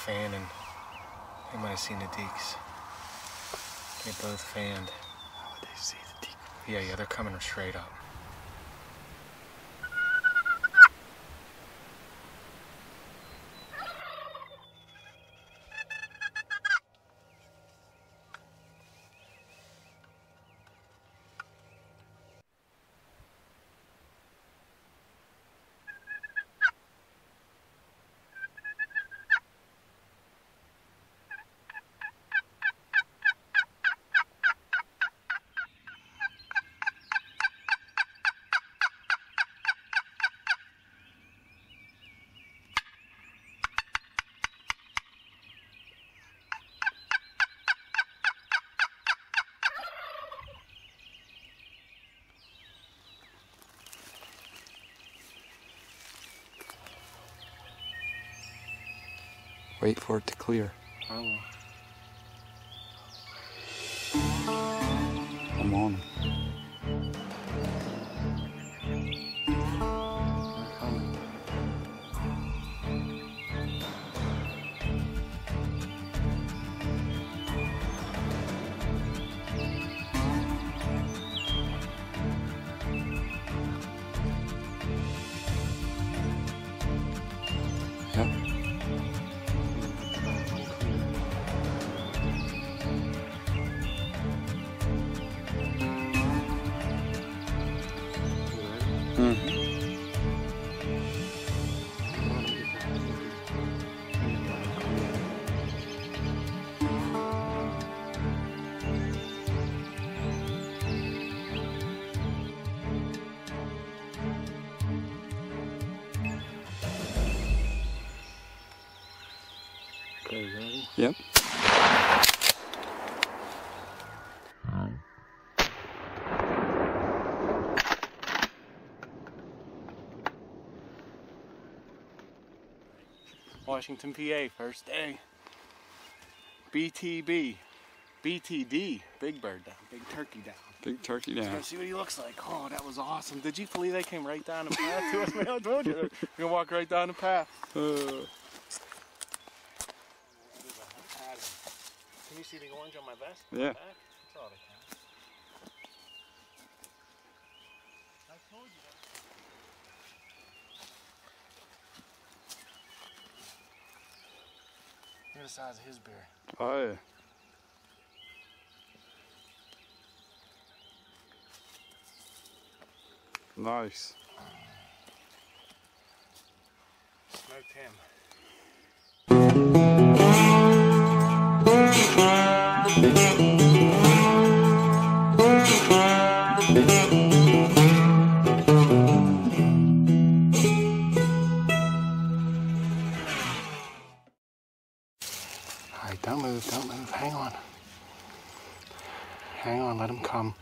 fanning. They might have seen the deeks. They both fanned. How would they see the decoys? Yeah, they're coming straight up. Wait for it to clear. I will. I'm on them. Yep. Okay, ready? Yep. Washington, PA, first day. BTB. BTD. Big bird down. Big turkey down. Big turkey down. Let's see what he looks like. Oh, that was awesome. Did you believe they came right down the path to us, man? I told you. They're going to walk right down the path. Can you see the orange on my vest? Yeah. That's all they can. I told you that. Look at the size of his bear. Oh, yeah. Nice. Smoked him. Alright, don't move, hang on. Hang on, let him come.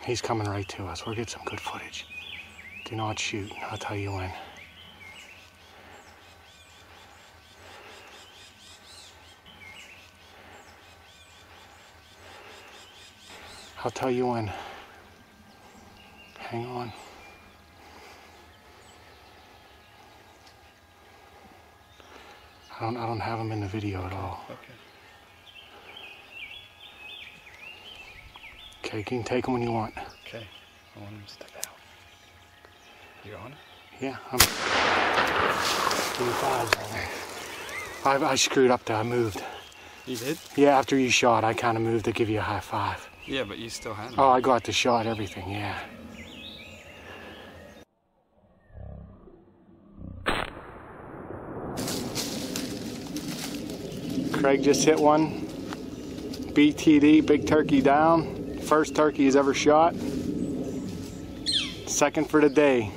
He's coming right to us. We'll get some good footage. Do not shoot, I'll tell you when. I'll tell you when. Hang on. I don't have him in the video at all. Okay. Okay, you can take him when you want. Okay. I want him to step out. You're on it? Yeah, I'm 5. I screwed up there, I moved. You did? Yeah, after you shot, I kind of moved to give you a high five. Yeah, but you still had him. Oh, I got the shot, everything, yeah. Craig just hit one. BTD, big turkey down. First turkey he's ever shot. Second for the day.